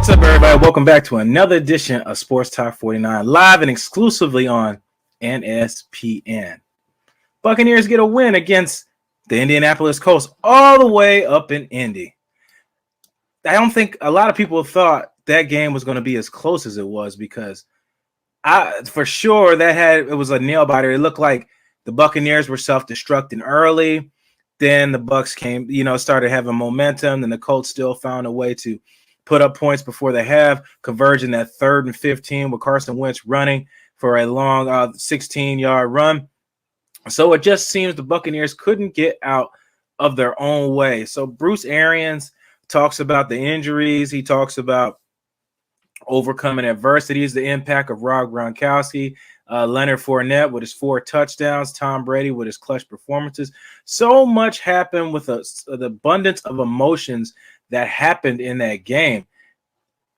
What's up, everybody? Welcome back to another edition of Sports Talk 49, live and exclusively on NSPN. Buccaneers get a win against the Indianapolis Colts all the way up in Indy. I don't think a lot of people thought that game was going to be as close as it was, because for sure it was a nail biter. It looked like the Buccaneers were self-destructing early. Then the Bucs came, started having momentum. Then the Colts still found a way to put up points before they have, converging that 3rd and 15 with Carson Wentz running for a long 16-yard run. So it just seems the Buccaneers couldn't get out of their own way. So Bruce Arians talks about the injuries. He talks about overcoming adversities, the impact of Rob Gronkowski, Leonard Fournette with his 4 touchdowns, Tom Brady with his clutch performances. So much happened with the abundance of emotions that happened in that game.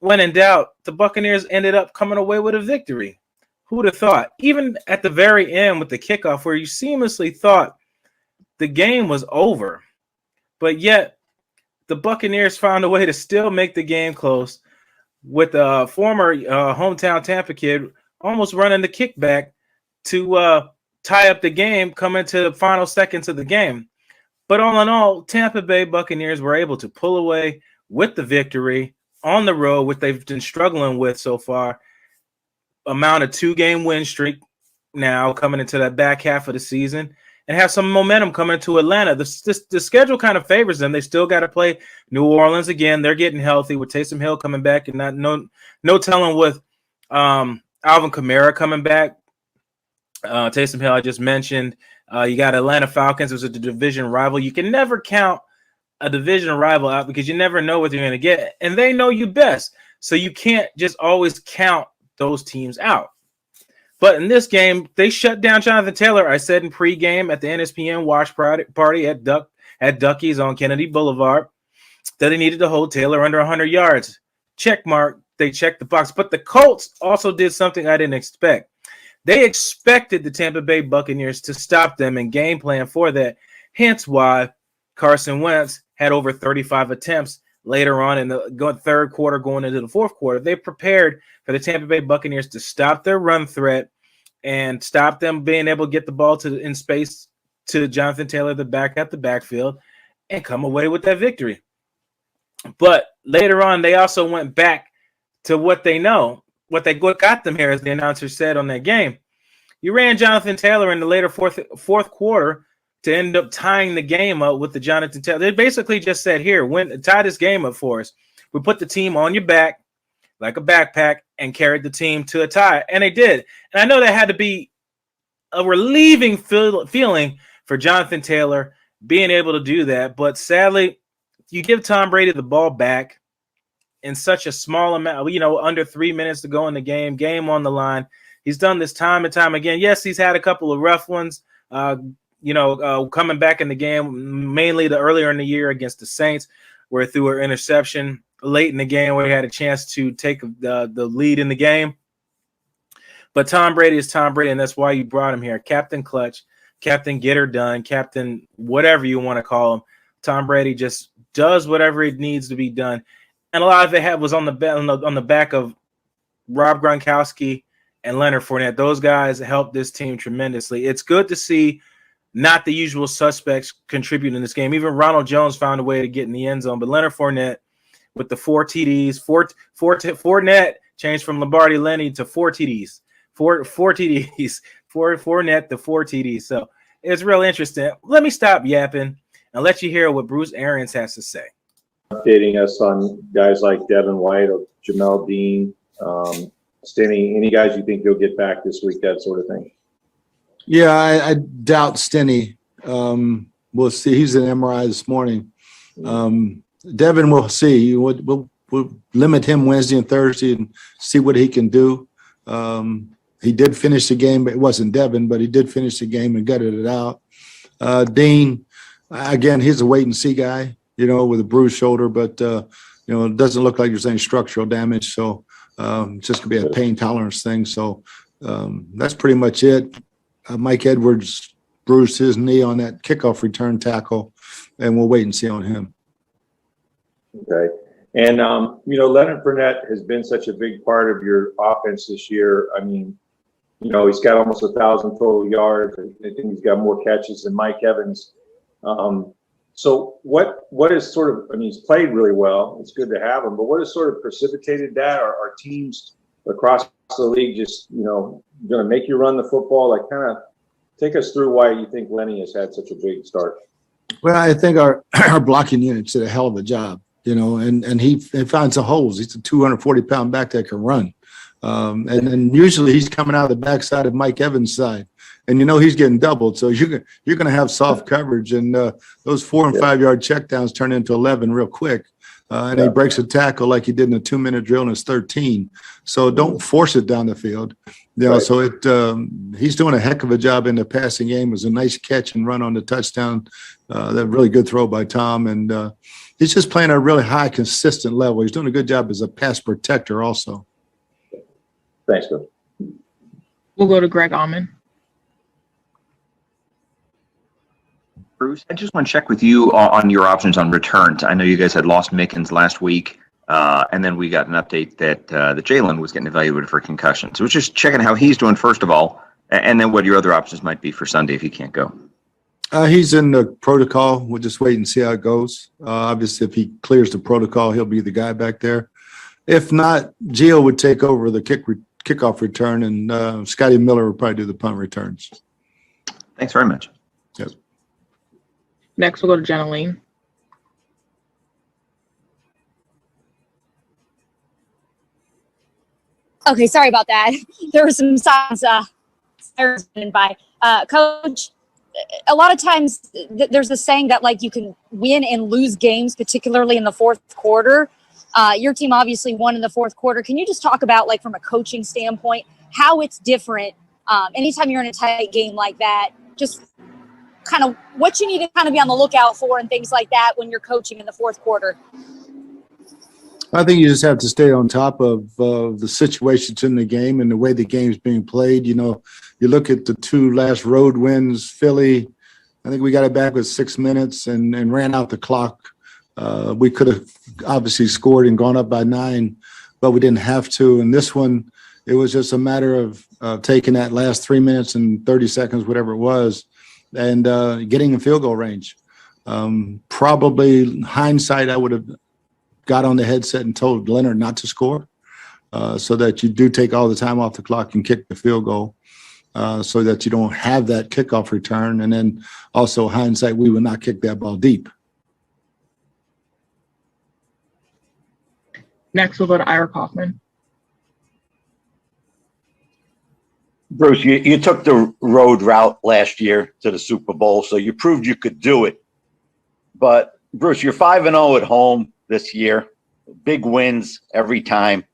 When in doubt, the Buccaneers ended up coming away with a victory. Who would have thought? Even at the very end with the kickoff, where you seamlessly thought the game was over, but yet the Buccaneers found a way to still make the game close, with a former hometown Tampa kid almost running the kickback to tie up the game coming to the final seconds of the game. But all in all, Tampa Bay Buccaneers were able to pull away with the victory on the road, which they've been struggling with so far. Amount a 2-game win streak now coming into that back half of the season, and have some momentum coming to Atlanta. The schedule kind of favors them. They still got to play New Orleans again. They're getting healthy with Taysom Hill coming back, and no telling with Alvin Kamara coming back. Taysom Hill I just mentioned. You got Atlanta Falcons, who's a division rival. You can never count a division rival out, because you never know what you're going to get, and they know you best. So you can't just always count those teams out. But in this game, they shut down Jonathan Taylor. I said in pregame at the NSPN watch party at Ducky's on Kennedy Boulevard that they needed to hold Taylor under 100 yards. Check mark. They checked the box. But the Colts also did something I didn't expect. They expected the Tampa Bay Buccaneers to stop them and game plan for that. Hence why Carson Wentz had over 35 attempts later on in the third quarter going into the fourth quarter. They prepared for the Tampa Bay Buccaneers to stop their run threat and stop them being able to get the ball in space to Jonathan Taylor, the back at the backfield, and come away with that victory. But later on, they also went back to what they know. What got them here, as the announcer said on that game. You ran Jonathan Taylor in the later fourth quarter to end up tying the game up with the Jonathan Taylor. They basically just said, here, tie this game up for us. We put the team on your back like a backpack and carried the team to a tie. And they did. And I know that had to be a relieving feeling for Jonathan Taylor being able to do that. But sadly, you give Tom Brady the ball back in such a small amount, under 3 minutes to go in the game on the line. He's done this time and time again. Yes, he's had a couple of rough ones, coming back in the game, mainly earlier in the year against the Saints, where he threw an interception late in the game where he had a chance to take the lead in the game. But Tom Brady is Tom Brady, and that's why you brought him here. Captain Clutch, Captain Get Her Done, Captain whatever you want to call him. Tom Brady just does whatever it needs to be done. And a lot of it was on the back of Rob Gronkowski and Leonard Fournette. Those guys helped this team tremendously. It's good to see not the usual suspects contribute in this game. Even Ronald Jones found a way to get in the end zone. But Leonard Fournette with the 4 TDs, Fournette changed from Lombardi Lenny to 4 TDs. Four TDs. Fournette to 4 TDs. So it's real interesting. Let me stop yapping and let you hear what Bruce Arians has to say. Updating us on guys like Devin White or Jamel Dean, Stinney, any guys you think you'll get back this week, that sort of thing? Yeah, I doubt Stinney. We'll see. He's an MRI this morning. Devin, we'll see. We'll limit him Wednesday and Thursday and see what he can do. He did finish the game, but it wasn't Devin, but he did finish the game and gutted it out. Dean, again, he's a wait and see guy, with a bruised shoulder, but it doesn't look like there's any structural damage. So it's just gonna be a pain tolerance thing. So that's pretty much it. Mike Edwards bruised his knee on that kickoff return tackle, and we'll wait and see on him. Okay. And, Leonard Burnett has been such a big part of your offense this year. I mean, he's got almost 1,000 total yards. I think he's got more catches than Mike Evans. So what is he's played really well. It's good to have him, but what has sort of precipitated that? Are teams across the league just, going to make you run the football? Like, kind of take us through why you think Lenny has had such a big start. Well, I think our blocking unit did a hell of a job, and he finds the holes. He's a 240-pound back that can run. And then usually he's coming out of the backside of Mike Evans' side. And he's getting doubled. So you're going to have soft coverage. And those 4 and 5 yard checkdowns turn into 11 real quick. And he breaks a tackle like he did in a 2-minute drill and it's 13. So don't force it down the field. Right. So he's doing a heck of a job in the passing game. It was a nice catch and run on the touchdown. That really good throw by Tom. And he's just playing at a really high, consistent level. He's doing a good job as a pass protector also. Thanks, Bill. We'll go to Greg Allman. Bruce, I just want to check with you on your options on returns. I know you guys had lost Mickens last week, and then we got an update that Jalen was getting evaluated for concussion. So we're just checking how he's doing, first of all, and then what your other options might be for Sunday if he can't go. He's in the protocol. We'll just wait and see how it goes. Obviously, if he clears the protocol, he'll be the guy back there. If not, Gio would take over the kickoff return, and Scotty Miller would probably do the punt returns. Thanks very much. Yep. Next, we'll go to Jenna Lean. Okay, sorry about that. There were some signs by Coach. A lot of times there's a saying that you can win and lose games, particularly in the fourth quarter. Your team obviously won in the fourth quarter. Can you just talk about from a coaching standpoint, how it's different anytime you're in a tight game like that, just kind of what you need to kind of be on the lookout for and things like that when you're coaching in the fourth quarter? I think you just have to stay on top of the situations in the game and the way the game's being played. You look at the 2 last road wins, Philly, I think we got it back with 6 minutes and ran out the clock. We could have obviously scored and gone up by 9, but we didn't have to. And this one, it was just a matter of taking that last 3 minutes and 30 seconds, whatever it was, and getting in field goal range. Probably hindsight, I would have got on the headset and told Leonard not to score so that you do take all the time off the clock and kick the field goal so that you don't have that kickoff return. And then also hindsight, we would not kick that ball deep. Next, we'll go to Ira Kaufman. Bruce, you took the road route last year to the Super Bowl, so you proved you could do it. But, Bruce, you're 5-0 at home this year, big wins every time.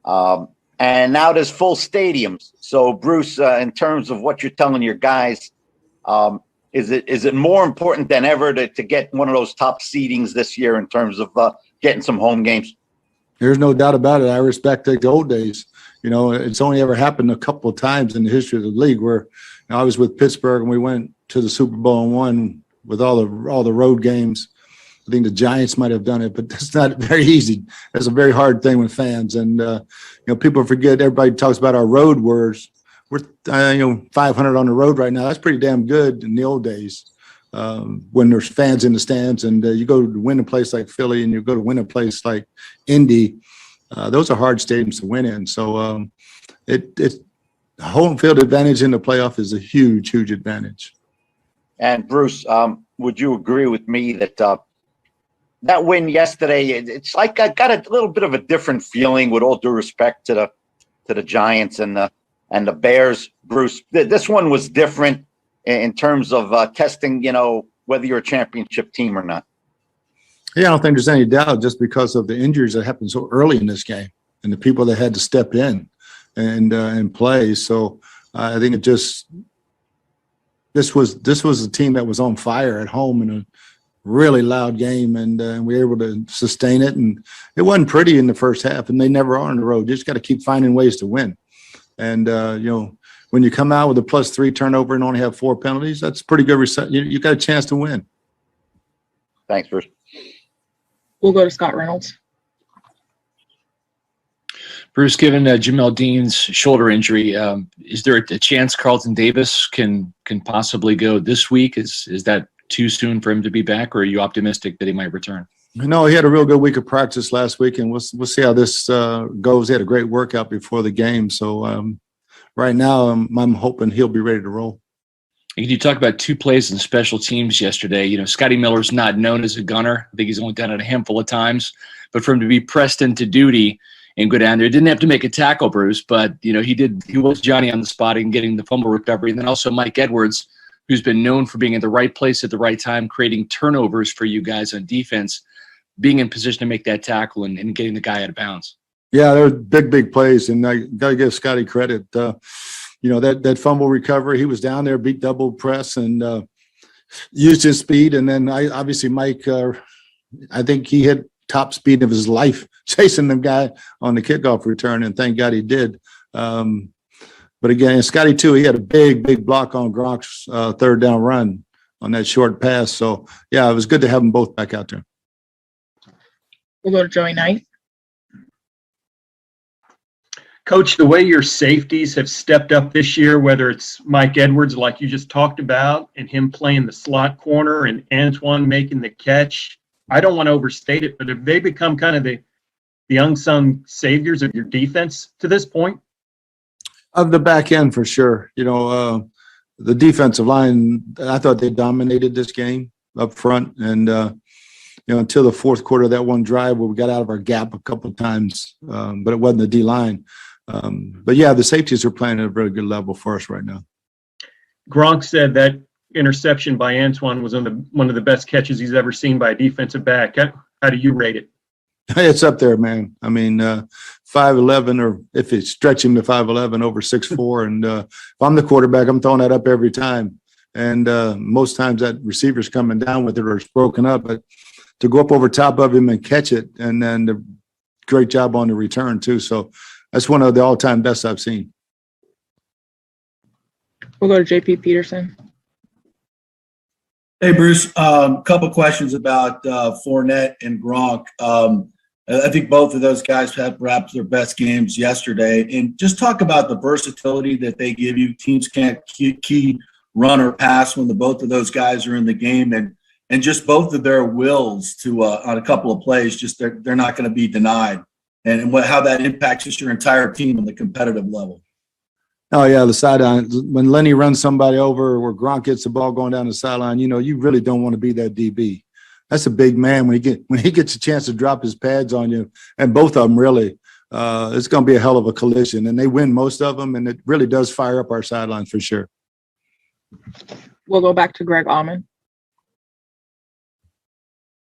And now there's full stadiums. So, Bruce, in terms of what you're telling your guys, is it more important than ever to get one of those top seedings this year in terms of getting some home games? There's no doubt about it. I respect the old days. It's only ever happened a couple of times in the history of the league where I was with Pittsburgh and we went to the Super Bowl and won with all the road games. I think the Giants might have done it, but that's not very easy. That's a very hard thing with fans. And, people forget, everybody talks about our road wars. We're, 500 on the road right now. That's pretty damn good in the old days when there's fans in the stands and you go to win a place like Philly and you go to win a place like Indy. Those are hard stadiums to win in. So home field advantage in the playoff is a huge, huge advantage. And Bruce, would you agree with me that that win yesterday, it's like I got a little bit of a different feeling with all due respect to the Giants and the Bears, Bruce. This one was different in terms of testing, whether you're a championship team or not. Yeah, I don't think there's any doubt just because of the injuries that happened so early in this game and the people that had to step in and play. So I think this was a team that was on fire at home in a really loud game, and we were able to sustain it. And it wasn't pretty in the first half, and they never are on the road. You just got to keep finding ways to win. And when you come out with a +3 turnover and only have 4 penalties, that's pretty good. You got a chance to win. Thanks, Bruce. We'll go to Scott Reynolds. Bruce, given Jamel Dean's shoulder injury, is there a chance Carlton Davis can possibly go this week? Is that too soon for him to be back, or are you optimistic that he might return? No, he had a real good week of practice last week, and we'll see how this goes. He had a great workout before the game, so right now I'm hoping he'll be ready to roll. Can you talk about 2 plays in special teams yesterday? Scotty Miller's not known as a gunner. I think he's only done it a handful of times. But for him to be pressed into duty and go down there, didn't have to make a tackle, Bruce, but he was Johnny on the spot and getting the fumble recovery. And then also Mike Edwards, who's been known for being in the right place at the right time, creating turnovers for you guys on defense, being in position to make that tackle and getting the guy out of bounds. Yeah, there were big plays, and I got to give Scotty credit. That fumble recovery, he was down there, beat double press, and used his speed. And then obviously Mike, I think he hit top speed of his life chasing the guy on the kickoff return, and thank God he did. But again, Scotty too, he had a big block on Gronk's 3rd down run on that short pass. So yeah, it was good to have them both back out there. We'll go to Joey Knight. Coach, the way your safeties have stepped up this year, whether it's Mike Edwards, like you just talked about, and him playing the slot corner and Antoine making the catch, I don't want to overstate it, but have they become kind of the unsung saviors of your defense to this point? Of the back end, for sure. The defensive line, I thought they dominated this game up front. And, until the 4th quarter, that one drive where we got out of our gap a couple of times, but it wasn't the D-line. But yeah, the safeties are playing at a very good level for us right now. Gronk said that interception by Antoine was one of the best catches he's ever seen by a defensive back. How do you rate it? It's up there, man. I mean, 5'11", or if it's stretching to 5'11", over 6'4", and if I'm the quarterback, I'm throwing that up every time. And most times that receiver's coming down with it or it's broken up, but to go up over top of him and catch it, and then the great job on the return too. So that's one of the all-time best I've seen. We'll go to JP Peterson. Hey, Bruce. Couple questions about Fournette and Gronk. I think both of those guys had perhaps their best games yesterday. And just talk about the versatility that they give you. Teams can't key run or pass when both of those guys are in the game. And just both of their wills to on a couple of plays, just they're not going to be denied. And how that impacts just your entire team on the competitive level. Oh, yeah, the sideline. When Lenny runs somebody over or Gronk gets the ball going down the sideline, you really don't want to be that DB. That's a big man when he gets a chance to drop his pads on you, and both of them really, it's going to be a hell of a collision. And they win most of them, and it really does fire up our sidelines for sure. We'll go back to Greg Allman.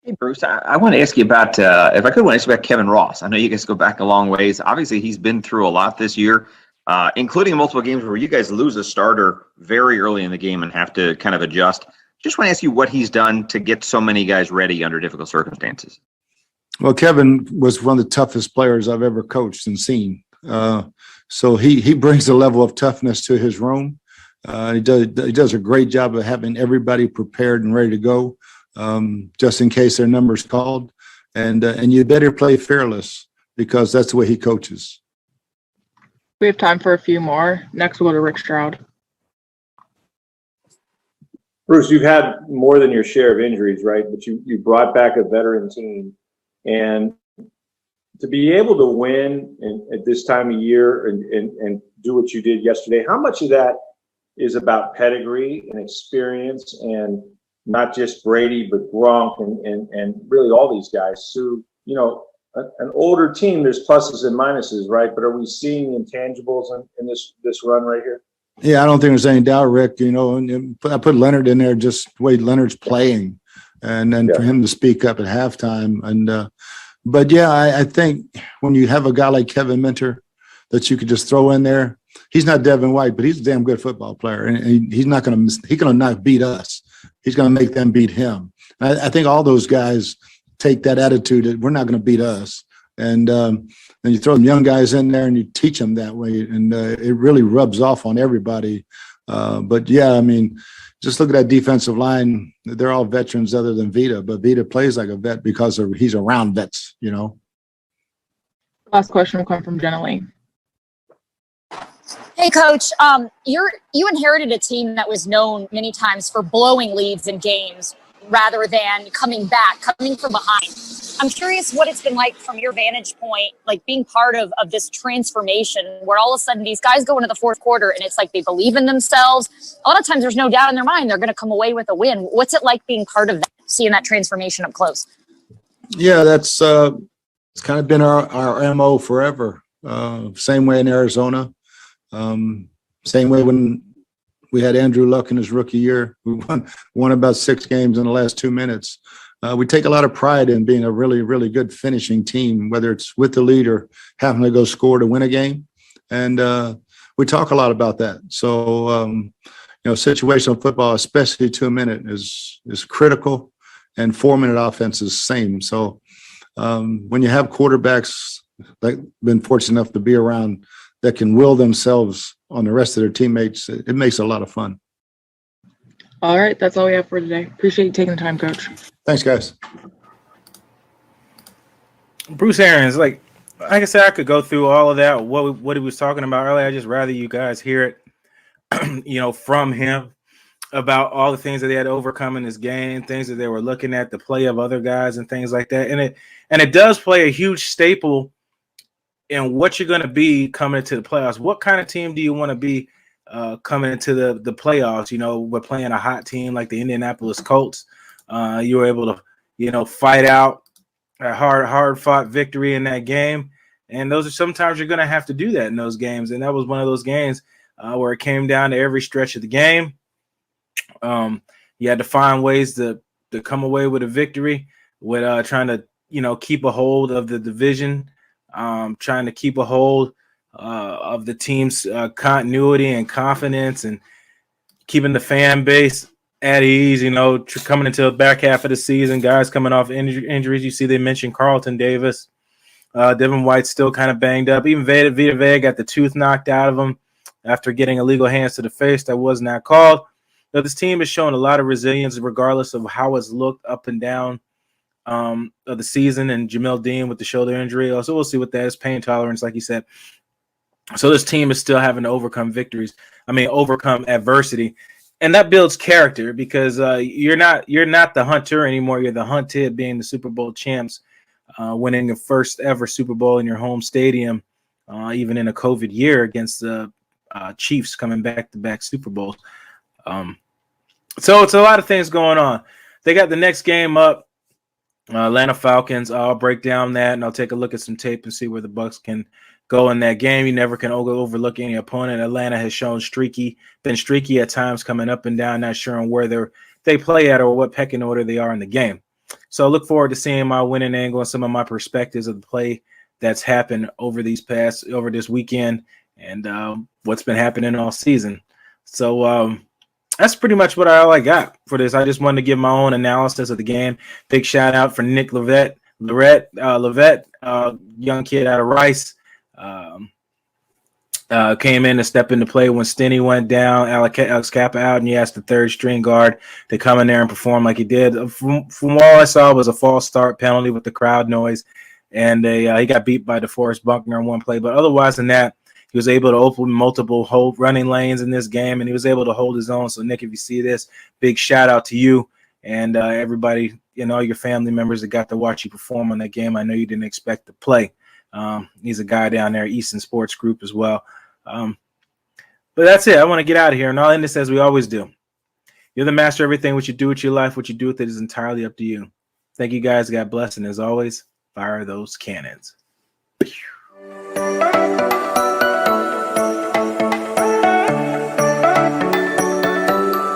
Hey, Bruce, I want to ask you about, if I could, want to ask you about Kevin Ross. I know you guys go back a long ways. Obviously, he's been through a lot this year, including multiple games where you guys lose a starter very early in the game and have to kind of adjust. Just want to ask you what he's done to get so many guys ready under difficult circumstances. Well, Kevin was one of the toughest players I've ever coached and seen. So he brings a level of toughness to his room. He does a great job of having everybody prepared and ready to go. Just in case their number's called, and you better play fearless because that's the way he coaches. We have time for a few more. Next, we'll go to Rick Stroud. Bruce, you've had more than your share of injuries, right? But you brought back a veteran team, and to be able to win at this time of year and do what you did yesterday, how much of that is about pedigree and experience, and not just Brady, but Gronk and really all these guys. So, an older team, there's pluses and minuses, right? But are we seeing intangibles in this run right here? Yeah, I don't think there's any doubt, Rick. And I put Leonard in there just the way Leonard's playing. and then for him to speak up at halftime. And but yeah, I think when you have a guy like Kevin Minter that you could just throw in there, he's not Devin White, but he's a damn good football player, and he's not going to not beat us. He's going to make them beat him. I think all those guys take that attitude that we're not going to beat us. And then you throw them young guys in there and you teach them that way. And it really rubs off on everybody. But yeah, I mean, just look at that defensive line. They're all veterans other than Vita, but Vita plays like a vet because he's around vets, you know. Last question will come from Jenna Lee. Hey, Coach. You inherited a team that was known many times for blowing leads in games rather than coming from behind. I'm curious what it's been like from your vantage point, like being part of this transformation where all of a sudden these guys go into the fourth quarter and it's like they believe in themselves. A lot of times there's no doubt in their mind they're going to come away with a win. What's it like being part of that, seeing that transformation up close? Yeah, that's it's kind of been our MO forever. Same way in Arizona. Same way when we had Andrew Luck in his rookie year. We won about 6 games in the last 2 minutes. We take a lot of pride in being a really, really good finishing team, whether it's with the lead or having to go score to win a game. And we talk a lot about that. So, situational football, especially 2 minute, is critical, and 4 minute offense is the same. So when you have quarterbacks like been fortunate enough to be around that can will themselves on the rest of their teammates, it makes it a lot of fun. All right, that's all we have for today. Appreciate you taking the time, Coach. Thanks, guys. Bruce Arians, like I said, I could go through all of that, what he was talking about earlier. I just rather you guys hear it, from him about all the things that they had to overcome in this game, things that they were looking at, the play of other guys and things like that. And it does play a huge staple in what you're going to be coming into the playoffs. What kind of team do you want to be coming into the playoffs? We're playing a hot team like the Indianapolis Colts. You were able to, fight out a hard-fought victory in that game. And those are sometimes you're going to have to do that in those games. And that was one of those games where it came down to every stretch of the game. You had to find ways to come away with a victory with trying to, keep a hold of the division, trying to keep a hold of the team's continuity and confidence, and keeping the fan base at ease, coming into the back half of the season, guys coming off injuries. You see they mentioned Carlton Davis. Devin White's still kind of banged up. Even Vita Vea got the tooth knocked out of him after getting illegal hands to the face that was not called. But this team has shown a lot of resilience regardless of how it's looked up and down of the season, and Jamel Dean with the shoulder injury. Also, we'll see what that is. Pain tolerance, like you said. So this team is still having to overcome adversity. And that builds character because you're not the hunter anymore. You're the hunted, being the Super Bowl champs, winning the first ever Super Bowl in your home stadium, even in a COVID year against the Chiefs, coming back-to-back Super Bowls. So it's a lot of things going on. They got the next game up, Atlanta Falcons. I'll break down that, and I'll take a look at some tape and see where the Bucs can go in that game. You never can overlook any opponent. Atlanta has shown been streaky at times, coming up and down, not sure on where they play at or what pecking order they are in the game. So I look forward to seeing my winning angle and some of my perspectives of the play that's happened over this weekend and what's been happening all season. So that's pretty much all I got for this. I just wanted to give my own analysis of the game. Big shout out for Nick Levette, young kid out of Rice. Came in to step into play when Stinney went down, Alex Kappa out, and you asked the third string guard to come in there and perform like he did. From all I saw, was a false start penalty with the crowd noise, and he got beat by DeForest Buckner in one play. But otherwise than that, he was able to open multiple running lanes in this game, and he was able to hold his own. So, Nick, if you see this, big shout out to you and everybody, all your family members that got to watch you perform on that game. I know you didn't expect to play. He's a guy down there, Easton Sports Group as well. But that's it. I want to get out of here, and I'll end this as we always do. You're the master of everything. What you do with your life, what you do with it is entirely up to you. Thank you, guys. God bless, and as always, fire those cannons.